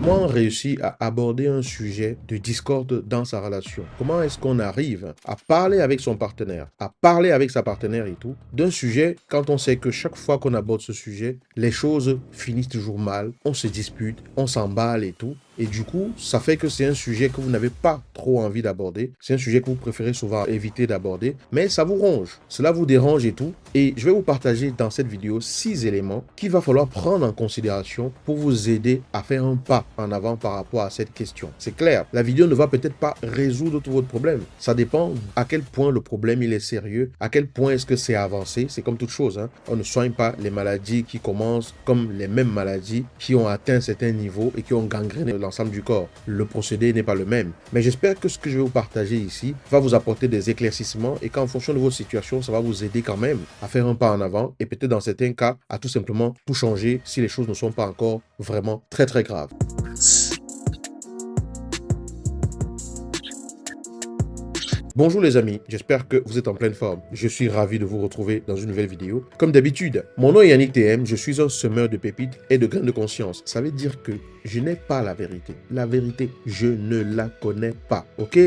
Comment réussir à aborder un sujet de discorde dans sa relation? Comment est-ce qu'on arrive à parler avec son partenaire, à parler avec sa partenaire et tout, d'un sujet quand on sait que chaque fois qu'on aborde ce sujet, les choses finissent toujours mal, on se dispute, on s'emballe et tout. Et du coup, ça fait que c'est un sujet que vous n'avez pas trop envie d'aborder. C'est un sujet que vous préférez souvent éviter d'aborder, mais ça vous ronge, cela vous dérange et tout. Et je vais vous partager dans cette vidéo 6 éléments qu'il va falloir prendre en considération pour vous aider à faire un pas en avant par rapport à cette question. C'est clair, la vidéo ne va peut-être pas résoudre tout votre problème. Ça dépend à quel point le problème il est sérieux, à quel point est-ce que c'est avancé. C'est comme toute chose, hein. On ne soigne pas les maladies qui commencent comme les mêmes maladies qui ont atteint certains niveaux et qui ont gangréné l'ensemble du corps. Le procédé n'est pas le même. Mais j'espère que ce que je vais vous partager ici va vous apporter des éclaircissements et qu'en fonction de votre situation, ça va vous aider quand même à faire un pas en avant et peut-être dans certains cas à tout simplement tout changer si les choses ne sont pas encore vraiment très graves. Bonjour les amis, j'espère que vous êtes en pleine forme. Je suis ravi de vous retrouver dans une nouvelle vidéo. Comme d'habitude, mon nom est Yannick TM, je suis un semeur de pépites et de graines de conscience. Ça veut dire que je n'ai pas la vérité. La vérité, je ne la connais pas, ok?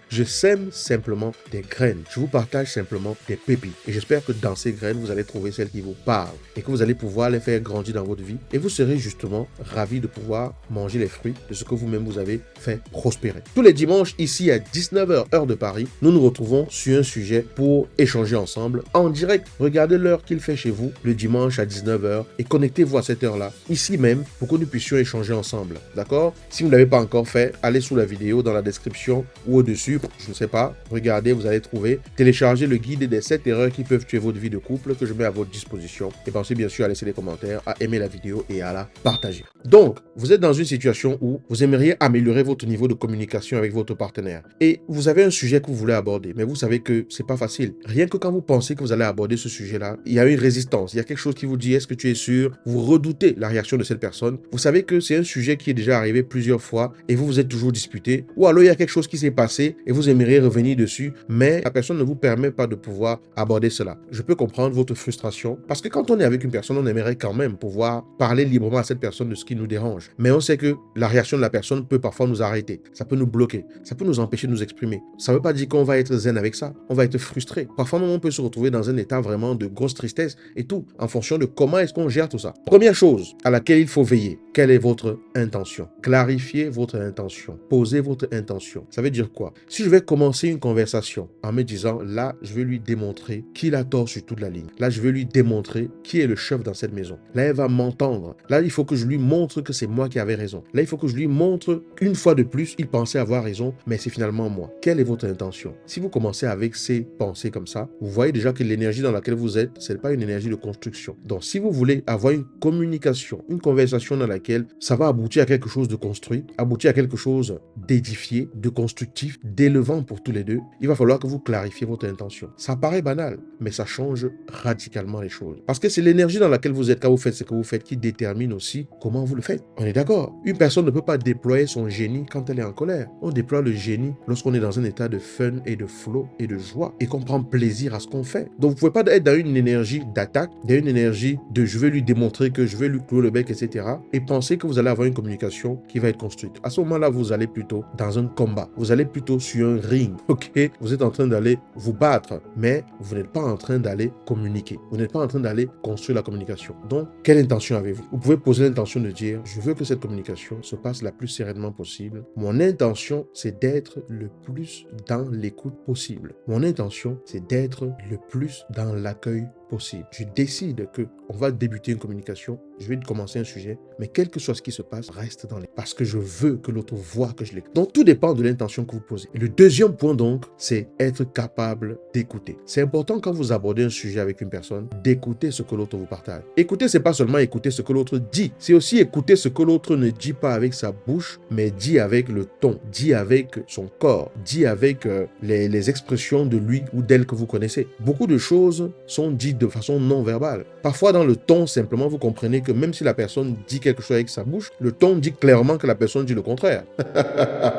Je sème simplement des graines. Je vous partage simplement des pépites. Et j'espère que dans ces graines, vous allez trouver celles qui vous parlent et que vous allez pouvoir les faire grandir dans votre vie. Et vous serez justement ravis de pouvoir manger les fruits de ce que vous-même vous avez fait prospérer. Tous les dimanches, ici à 19h, heure de Paris, nous nous retrouvons sur un sujet pour échanger ensemble en direct. Regardez l'heure qu'il fait chez vous le dimanche à 19h et connectez-vous à cette heure-là, ici même, pour que nous puissions échanger ensemble. D'accord? Si vous ne l'avez pas encore fait, allez sous la vidéo dans la description ou au-dessus, je ne sais pas, regardez, vous allez trouver, téléchargez le guide des 7 erreurs qui peuvent tuer votre vie de couple que je mets à votre disposition. Et pensez bien sûr à laisser des commentaires, à aimer la vidéo et à la partager. Donc, vous êtes dans une situation où vous aimeriez améliorer votre niveau de communication avec votre partenaire et vous avez un sujet que vous voulez aborder, mais vous savez que c'est pas facile. Rien que quand vous pensez que vous allez aborder ce sujet-là, il y a une résistance, il y a quelque chose qui vous dit, est-ce que tu es sûr? Vous redoutez la réaction de cette personne. Vous savez que c'est un sujet qui est déjà arrivé plusieurs fois et vous vous êtes toujours disputé. Ou alors il y a quelque chose qui s'est passé et vous aimeriez revenir dessus, mais la personne ne vous permet pas de pouvoir aborder cela. Je peux comprendre votre frustration parce que quand on est avec une personne, on aimerait quand même pouvoir parler librement à cette personne de ce qui nous dérange. Mais on sait que la réaction de la personne peut parfois nous arrêter. Ça peut nous bloquer. Ça peut nous empêcher de nous exprimer. Ça ne veut pas dire qu'on va être zen avec ça. On va être frustré. Parfois, on peut se retrouver dans un état vraiment de grosse tristesse et tout, en fonction de comment est-ce qu'on gère tout ça. Première chose à laquelle il faut veiller, quelle est votre intention? Clarifiez votre intention. Posez votre intention. Ça veut dire quoi? Si je vais commencer une conversation en me disant, là, je vais lui démontrer qu'il a tort sur toute la ligne. Là, je vais lui démontrer qui est le chef dans cette maison. Là, elle va m'entendre. Là, il faut que je lui montre que c'est moi qui avais raison. Là, il faut que je lui montre qu'une fois de plus, il pensait avoir raison, mais c'est finalement moi. Quelle est votre intention? Si vous commencez avec ces pensées comme ça, vous voyez déjà que l'énergie dans laquelle vous êtes, ce n'est pas une énergie de construction. Donc, si vous voulez avoir une communication, une conversation dans laquelle ça va aboutir à quelque chose de construit, aboutir à quelque chose d'édifié, de constructif, d'élevant pour tous les deux, il va falloir que vous clarifiez votre intention. Ça paraît banal, mais ça change radicalement les choses. Parce que c'est l'énergie dans laquelle vous êtes quand vous faites ce que vous faites qui détermine aussi comment vous le faites. On est d'accord? Une personne ne peut pas déployer son génie quand elle est en colère. On déploie le génie lorsqu'on est dans un état de fun et de flow et de joie et qu'on prend plaisir à ce qu'on fait. Donc vous ne pouvez pas être dans une énergie d'attaque, dans une énergie de je vais lui démontrer que je vais lui clouer le bec, etc. et penser que vous allez avoir une communication qui va être construite. À ce moment-là, vous allez plutôt dans un combat. Vous allez plutôt sur un ring. Ok? Vous êtes en train d'aller vous battre, mais vous n'êtes pas en train d'aller communiquer. Vous n'êtes pas en train d'aller construire la communication. Donc, quelle intention avez-vous? Vous pouvez poser l'intention de dire, je veux que cette communication se passe la plus sereinement possible. Mon intention, c'est d'être le plus dans l'écoute possible. Mon intention, c'est d'être le plus dans l'accueil possible. Je décide que on va débuter une communication, je vais commencer un sujet, mais quel que soit ce qui se passe, reste dans les... Parce que je veux que l'autre voit que je l'écoute. Donc, tout dépend de l'intention que vous posez. Et le deuxième point, donc, c'est être capable d'écouter. C'est important quand vous abordez un sujet avec une personne, d'écouter ce que l'autre vous partage. Écouter, c'est pas seulement écouter ce que l'autre dit, c'est aussi écouter ce que l'autre ne dit pas avec sa bouche, mais dit avec le ton, dit avec son corps, dit avec les expressions de lui ou d'elle que vous connaissez. Beaucoup de choses sont dites de façon non verbale. Parfois, dans le ton, simplement, vous comprenez que même si la personne dit quelque chose avec sa bouche, le ton dit clairement que la personne dit le contraire.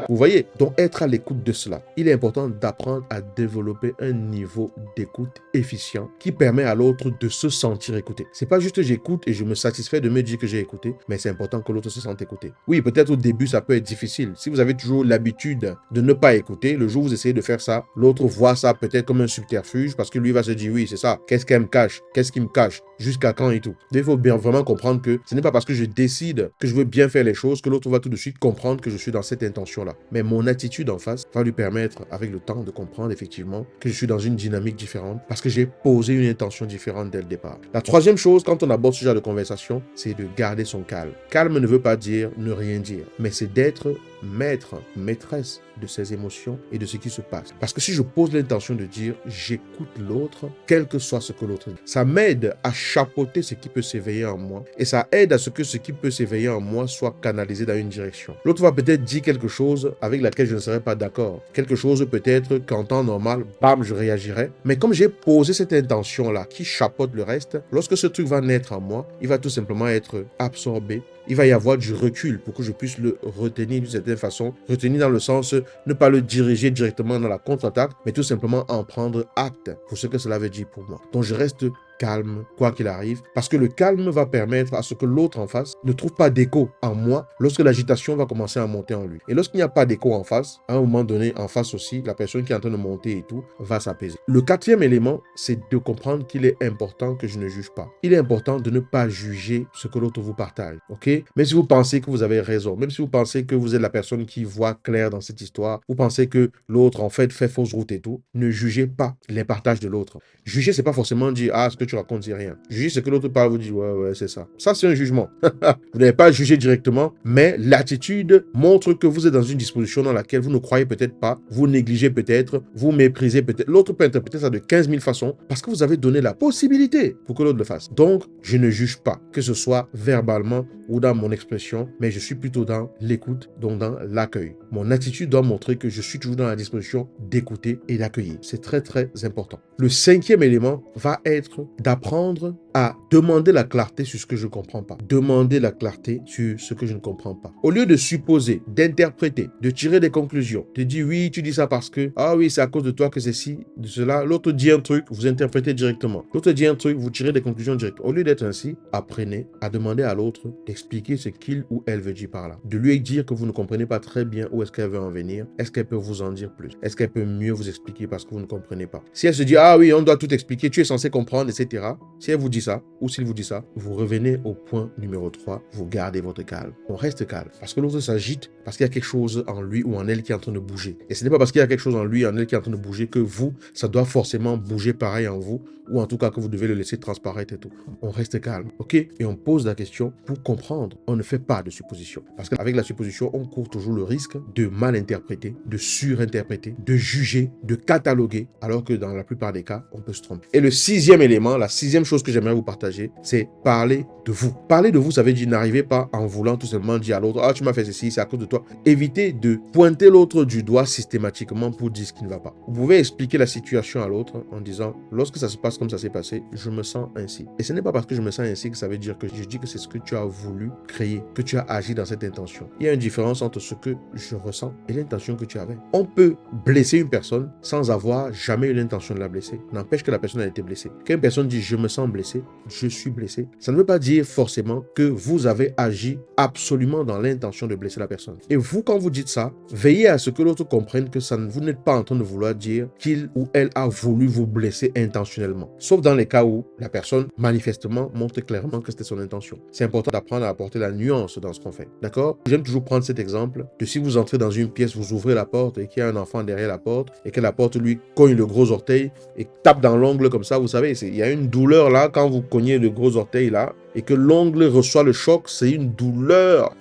Vous voyez? Donc, être à l'écoute de cela. Il est important d'apprendre à développer un niveau d'écoute efficient qui permet à l'autre de se sentir écouté. C'est pas juste j'écoute et je me satisfais de me dire que j'ai écouté, mais c'est important que l'autre se sente écouté. Oui, peut-être au début, ça peut être difficile. Si vous avez toujours l'habitude de ne pas écouter, le jour où vous essayez de faire ça, l'autre voit ça peut-être comme un subterfuge parce que lui va se dire oui, c'est ça. Qu'est-ce qu'elle me cache? Qu'est-ce qu'il me cache? Jusqu'à quand et tout. Il faut bien vraiment comprendre que ce n'est pas parce que je décide que je veux bien faire les choses que l'autre va tout de suite comprendre que je suis dans cette intention-là. Mais mon attitude en face va lui permettre, avec le temps, de comprendre effectivement que je suis dans une dynamique différente parce que j'ai posé une intention différente dès le départ. La troisième chose, quand on aborde ce genre de conversation, c'est de garder son calme. Calme ne veut pas dire ne rien dire, mais c'est d'être maître, maîtresse de ses émotions et de ce qui se passe. Parce que si je pose l'intention de dire j'écoute l'autre, quel que soit ce que l'autre dit, ça m'aide à chapeauter ce qui peut s'éveiller en moi et ça aide à ce que ce qui peut s'éveiller en moi soit canalisé dans une direction. L'autre va peut-être dire quelque chose avec laquelle je ne serais pas d'accord. Quelque chose peut-être qu'en temps normal, bam, je réagirais. Mais comme j'ai posé cette intention-là qui chapeaute le reste, lorsque ce truc va naître en moi, il va tout simplement être absorbé. Il va y avoir du recul pour que je puisse le retenir d'une certaine façon. Retenir dans le sens, ne pas le diriger directement dans la contre-attaque, mais tout simplement en prendre acte pour ce que cela veut dire pour moi. Donc je reste calme, quoi qu'il arrive, parce que le calme va permettre à ce que l'autre en face ne trouve pas d'écho en moi lorsque l'agitation va commencer à monter en lui. Et lorsqu'il n'y a pas d'écho en face, à un moment donné, en face aussi, la personne qui est en train de monter et tout va s'apaiser. Le quatrième élément, c'est de comprendre qu'il est important que je ne juge pas. Il est important de ne pas juger ce que l'autre vous partage, ok? Même si vous pensez que vous avez raison, même si vous pensez que vous êtes la personne qui voit clair dans cette histoire, vous pensez que l'autre en fait fausse route et tout, ne jugez pas les partages de l'autre. Juger, c'est pas forcément dire ah ce que tu racontes, c'est rien. Juger, c'est que l'autre parle, vous dit ouais, c'est ça. Ça, c'est un jugement. Vous n'avez pas jugé directement, mais l'attitude montre que vous êtes dans une disposition dans laquelle vous ne croyez peut-être pas, vous négligez peut-être, vous méprisez peut-être. L'autre peut interpréter ça de 15 000 façons parce que vous avez donné la possibilité pour que l'autre le fasse. Donc, je ne juge pas, que ce soit verbalement ou dans mon expression, mais je suis plutôt dans l'écoute, donc dans l'accueil. Mon attitude doit montrer que je suis toujours dans la disposition d'écouter et d'accueillir. C'est très, très important. Le cinquième élément va être d'apprendre à demander la clarté sur ce que je ne comprends pas. Demander la clarté sur ce que je ne comprends pas. Au lieu de supposer, d'interpréter, de tirer des conclusions, de dire oui, tu dis ça parce que, ah oui, c'est à cause de toi que c'est ci, de cela. L'autre dit un truc, vous interprétez directement. L'autre dit un truc, vous tirez des conclusions directes. Au lieu d'être ainsi, apprenez à demander à l'autre d'expliquer ce qu'il ou elle veut dire par là. De lui dire que vous ne comprenez pas très bien où est-ce qu'elle veut en venir. Est-ce qu'elle peut vous en dire plus? Est-ce qu'elle peut mieux vous expliquer parce que vous ne comprenez pas? Si elle se dit, ah oui, on doit tout expliquer, tu es censé comprendre, etc. Si elle vous dit ça, ou s'il vous dit ça, vous revenez au point numéro 3, vous gardez votre calme. On reste calme, parce que l'autre s'agite, parce qu'il y a quelque chose en lui ou en elle qui est en train de bouger. Et ce n'est pas parce qu'il y a quelque chose en lui et en elle qui est en train de bouger que vous, ça doit forcément bouger pareil en vous, ou en tout cas que vous devez le laisser transparaître et tout. On reste calme, ok? Et on pose la question pour comprendre. On ne fait pas de supposition. Parce qu'avec la supposition, on court toujours le risque de mal interpréter, de surinterpréter, de juger, de cataloguer, alors que dans la plupart des cas, on peut se tromper. Et le sixième élément, la sixième chose que j'aimerais vous partager, c'est parler de vous. Parler de vous, ça veut dire n'arrivez pas en voulant tout simplement dire à l'autre, ah tu m'as fait ceci, c'est à cause de toi. Évitez de pointer l'autre du doigt systématiquement pour dire ce qui ne va pas. Vous pouvez expliquer la situation à l'autre en disant, lorsque ça se passe comme ça s'est passé, je me sens ainsi. Et ce n'est pas parce que je me sens ainsi que ça veut dire que je dis que c'est ce que tu as voulu créer, que tu as agi dans cette intention. Il y a une différence entre ce que je ressens et l'intention que tu avais. On peut blesser une personne sans avoir jamais eu l'intention de la blesser. N'empêche que la personne a été blessée. Quand une personne dit je me sens blessé, je suis blessé, ça ne veut pas dire forcément que vous avez agi absolument dans l'intention de blesser la personne. Et vous, quand vous dites ça, veillez à ce que l'autre comprenne que ça, vous n'êtes pas en train de vouloir dire qu'il ou elle a voulu vous blesser intentionnellement. Sauf dans les cas où la personne manifestement montre clairement que c'était son intention. C'est important d'apprendre à apporter la nuance dans ce qu'on fait. D'accord? J'aime toujours prendre cet exemple de si vous entrez dans une pièce, vous ouvrez la porte et qu'il y a un enfant derrière la porte et que la porte lui cogne le gros orteil et tape dans l'ongle comme ça, vous savez, il y a une douleur là quand vous cognez le gros orteil là et que l'ongle reçoit le choc, c'est une douleur.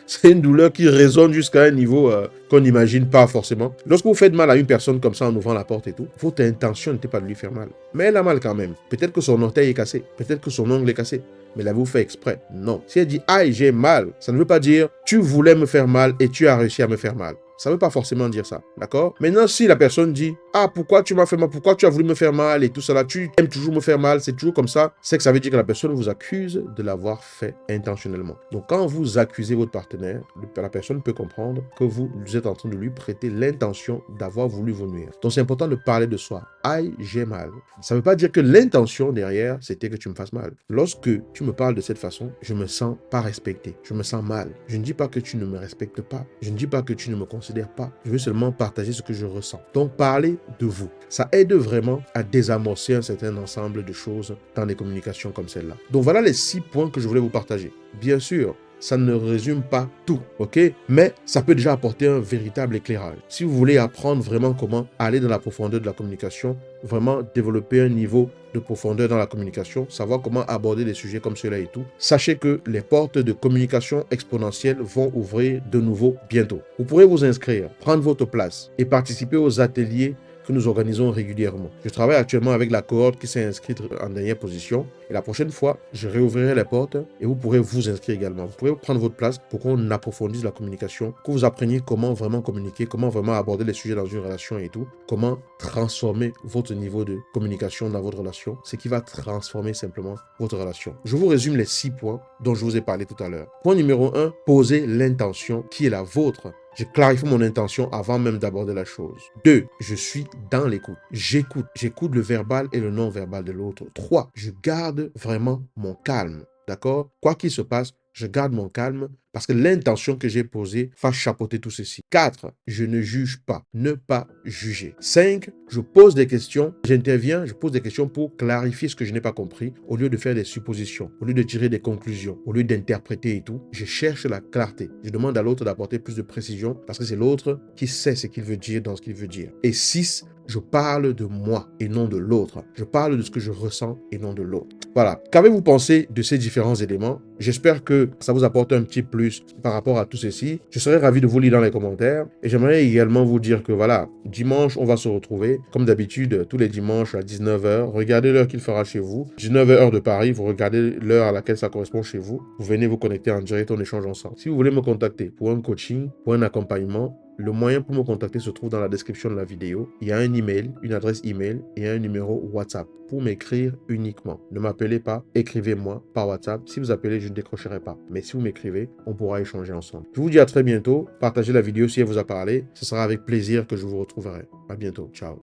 C'est une douleur qui résonne jusqu'à un niveau qu'on n'imagine pas forcément. Lorsque vous faites mal à une personne comme ça en ouvrant la porte et tout, votre intention n'était pas de lui faire mal. Mais elle a mal quand même. Peut-être que son orteil est cassé. Peut-être que son ongle est cassé. Mais l'avez-vous fait exprès? Non. Si elle dit « Aïe, j'ai mal », ça ne veut pas dire « Tu voulais me faire mal et tu as réussi à me faire mal ». Ça ne veut pas forcément dire ça, d'accord? Maintenant, si la personne dit Ah, pourquoi tu m'as fait mal? Pourquoi tu as voulu me faire mal et tout cela? Tu aimes toujours me faire mal, c'est toujours comme ça. C'est que ça veut dire que la personne vous accuse de l'avoir fait intentionnellement. Donc, quand vous accusez votre partenaire, la personne peut comprendre que vous êtes en train de lui prêter l'intention d'avoir voulu vous nuire. Donc, c'est important de parler de soi. Aïe, j'ai mal. Ça ne veut pas dire que l'intention derrière, c'était que tu me fasses mal. Lorsque tu me parles de cette façon, je me sens pas respecté. Je me sens mal. Je ne dis pas que tu ne me respectes pas. Je ne dis pas que tu ne me considères pas. Je veux seulement partager ce que je ressens. Donc, parlez de vous. Ça aide vraiment à désamorcer un certain ensemble de choses dans des communications comme celle-là. Donc, voilà les 6 points que je voulais vous partager. Bien sûr, ça ne résume pas tout, ok? Mais ça peut déjà apporter un véritable éclairage. Si vous voulez apprendre vraiment comment aller dans la profondeur de la communication, vraiment développer un niveau de profondeur dans la communication, savoir comment aborder des sujets comme cela et tout, sachez que les portes de communication exponentielle vont ouvrir de nouveau bientôt. Vous pourrez vous inscrire, prendre votre place et participer aux ateliers que nous organisons régulièrement. Je travaille actuellement avec la cohorte qui s'est inscrite en dernière position et la prochaine fois, je réouvrirai les portes et vous pourrez vous inscrire également. Vous pourrez prendre votre place pour qu'on approfondisse la communication, que vous appreniez comment vraiment communiquer, comment vraiment aborder les sujets dans une relation et tout, comment transformer votre niveau de communication dans votre relation, ce qui va transformer simplement votre relation. Je vous résume les 6 points dont je vous ai parlé tout à l'heure. Point numéro 1, posez l'intention qui est la vôtre. Je clarifie mon intention avant même d'aborder la chose. 2, je suis dans l'écoute. J'écoute. J'écoute le verbal et le non-verbal de l'autre. 3, je garde vraiment mon calme. D'accord? Quoi qu'il se passe, je garde mon calme parce que l'intention que j'ai posée va chapeauter tout ceci. 4, je ne juge pas. Ne pas juger. 5, je pose des questions. J'interviens, je pose des questions pour clarifier ce que je n'ai pas compris au lieu de faire des suppositions, au lieu de tirer des conclusions, au lieu d'interpréter et tout. Je cherche la clarté. Je demande à l'autre d'apporter plus de précision parce que c'est l'autre qui sait ce qu'il veut dire dans ce qu'il veut dire. Et 6, je parle de moi et non de l'autre. Je parle de ce que je ressens et non de l'autre. Voilà. Qu'avez-vous pensé de ces différents éléments? J'espère que ça vous apporte un petit plus par rapport à tout ceci. Je serais ravi de vous lire dans les commentaires. Et j'aimerais également vous dire que voilà, dimanche, on va se retrouver, comme d'habitude, tous les dimanches à 19 h. Regardez l'heure qu'il fera chez vous. 19 h heure de Paris, vous regardez l'heure à laquelle ça correspond chez vous. Vous venez vous connecter en direct, on échange ensemble. Si vous voulez me contacter pour un coaching, pour un accompagnement, le moyen pour me contacter se trouve dans la description de la vidéo. Il y a un email, une adresse email et un numéro WhatsApp pour m'écrire uniquement. Ne m'appelez pas, écrivez-moi par WhatsApp. Si vous appelez, je ne décrocherai pas. Mais si vous m'écrivez, on pourra échanger ensemble. Je vous dis à très bientôt. Partagez la vidéo si elle vous a parlé. Ce sera avec plaisir que je vous retrouverai. À bientôt. Ciao.